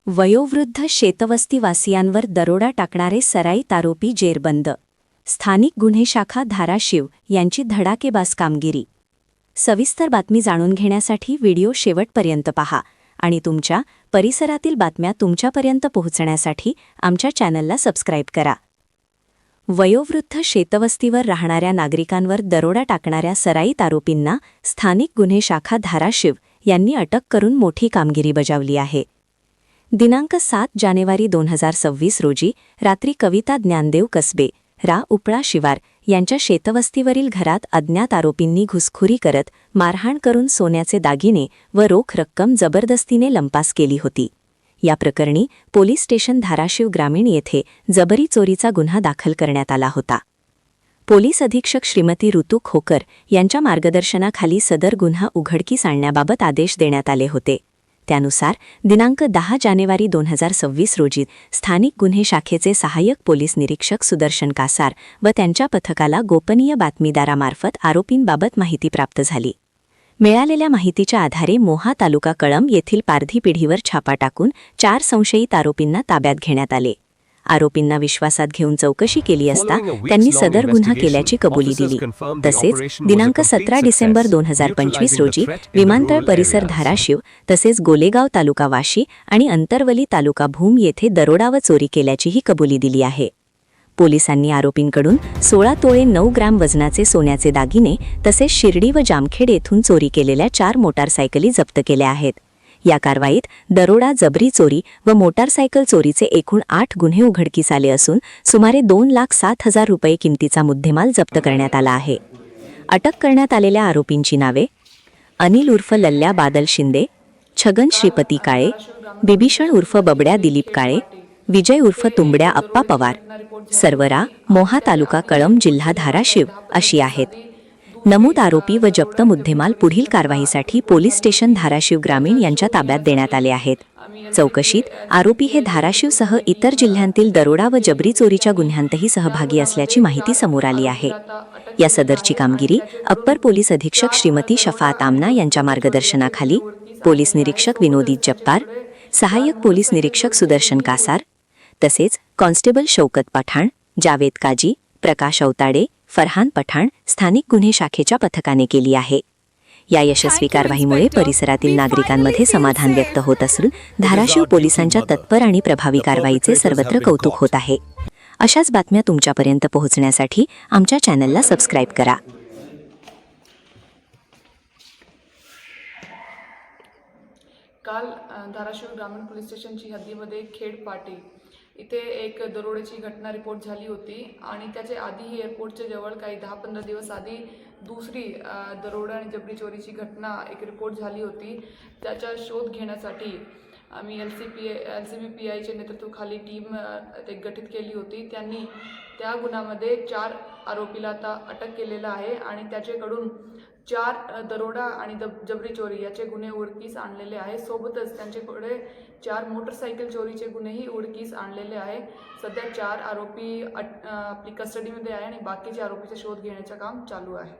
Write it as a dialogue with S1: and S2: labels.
S1: वयोवृद्ध शेतवस्तीवासियांवर दरोडा टाकणारे सराईत आरोपी जेरबंद. स्थानिक गुन्हे शाखा धाराशिव यांची धडाकेबाज कामगिरी. सविस्तर बातमी जाणून घेण्यासाठी व्हिडिओ शेवटपर्यंत पहा आणि तुमच्या परिसरातील बातम्या तुमच्यापर्यंत पोहोचण्यासाठी आमच्या चॅनलला सबस्क्राईब करा. वयोवृद्ध शेतवस्तीवर राहणाऱ्या नागरिकांवर दरोडा टाकणाऱ्या सराईत आरोपींना स्थानिक गुन्हे शाखा धाराशिव यांनी अटक करून मोठी कामगिरी बजावली आहे. दिनांक 7 जानेवारी 2026 रोजी रात्री कविता ज्ञानदेव कसबे रा उपळा शिवार यांच्या शेतवस्तीवरील घरात अज्ञात आरोपींनी घुसखोरी करत मारहाण करून सोन्याचे दागिने व रोख रक्कम जबरदस्तीने लंपास केली होती. या प्रकरणी पोलीस स्टेशन धाराशिव ग्रामीण येथे जबरी चोरीचा गुन्हा दाखल करण्यात आला होता. पोलीस अधीक्षक श्रीमती ऋतू खोकर यांच्या मार्गदर्शनाखाली सदर गुन्हा उघडकीस आणण्याबाबत आदेश देण्यात आले होते. त्यानुसार दिनांक 10 जानेवारी 2026 रोजी स्थानिक गुन्हे शाखेचे सहाय्यक पोलीस निरीक्षक सुदर्शन कासार व त्यांच्या पथकाला गोपनीय बातमीदारामार्फत आरोपींबाबत माहिती प्राप्त झाली. मिळालेल्या माहितीच्या आधारे मोहा तालुका कळंब येथील पारधी पिढीवर छापा टाकून 4 संशयित आरोपींना ताब्यात घेण्यात आले. आरोपींना विश्वासात घेऊन चौकशी केली असता त्यांनी सदर गुन्हा केल्याची कबुली दिली. तसेच दिनांक 17 डिसेंबर 2025 रोजी विमानतळ परिसर धाराशिव तसेच गोलेगाव तालुका वाशी आणि अंतरवली तालुका भूम येथे दरोडा व चोरी केल्याचीही कबुली दिली आहे. पोलिसांनी आरोपींकडून 16 तोळे 9 ग्रॅम वजनाचे सोन्याचे दागिने तसेच शिर्डी व जामखेड येथून चोरी केलेल्या 4 मोटारसायकली जप्त केल्या आहेत. या कारवाईत दरोडा, जबरी चोरी व मोटारसायकल चोरीचे एकूण 8 गुन्हे उघडकीस आले असून सुमारे 2,07,000 रुपये किमतीचा मुद्देमाल जप्त करण्यात आला आहे. अटक करण्यात आलेल्या आरोपींची नावे: अनिल उर्फ लल्ल्या बादल शिंदे, छगन श्रीपती काळे, बिभीषण उर्फ बबड्या दिलीप काळे, विजय उर्फ तुंबड्या अप्पा पवार, सर्वरा मोहा तालुका कळंब जिल्हा धाराशिव अशी आहेत. नमूद आरोपी व जप्त मुद्देमाल पुढील कारवाईसाठी पोलीस स्टेशन धाराशिव ग्रामीण यांच्या ताब्यात देण्यात आले आहेत. चौकशीत आरोपी हे धाराशिवसह इतर जिल्ह्यांतील दरोडा व जबरी चोरीच्या गुन्ह्यांतही सहभागी असल्याची माहिती समोर आली आहे. या सदरची कामगिरी अप्पर पोलीस अधीक्षक श्रीमती शफाअत आमना यांच्या मार्गदर्शनाखाली पोलीस निरीक्षक विनोदी जप्पार, सहाय्यक पोलीस निरीक्षक सुदर्शन कासार तसेच कॉन्स्टेबल शौकत पठाण, जावेद काजी, प्रकाश अवताडे, फरहान पठाण स्थानिक गुन्हे शाखेच्या पथकाने केली आहे. या यशस्वी कारवाईमुळे परिसरातील नागरिकांमध्ये समाधान व्यक्त होत असून धाराशिव पोलिसांच्या तत्पर आणि प्रभावी कारवाईचे सर्वत्र कौतुक होत आहे. अशाच बातम्या तुमच्यापर्यंत पोहोचण्यासाठी आमच्या चॅनलला सबस्क्राईब करा.
S2: काल धाराशिव ग्रामीण पोलीस स्टेशनची हद्दीमध्ये खेड पाटी इथे एक दरोड्याची घटना रिपोर्ट झाली होती आणि त्याच्या आधीही एअरपोर्टच्या जवळ काही 10-15 दिवस आधी दुसरी दरोडा आणि जबरी चोरीची घटना एक रिपोर्ट झाली होती. त्याचा शोध घेण्यासाठी आम्ही LCB-PIच्या नेतृत्वाखाली टीम गठीत केली होती. त्यांनी त्या गुन्ह्यामध्ये 4 आरोपीला आता अटक केलेला आहे आणि त्याच्याकडून 4 दरोडा आणि जबरी चोरी याचे गुन्हे उघडकीस आणलेले आहे. सोबतच त्यांच्याकडे 4 मोटरसायकल चोरीचे गुन्हेही उघडकीस आणलेले आहे. सध्या 4 आरोपी आपली कस्टडीमध्ये आहे आणि बाकीचे आरोपीचा शोध घेण्याचे काम चालू आहे.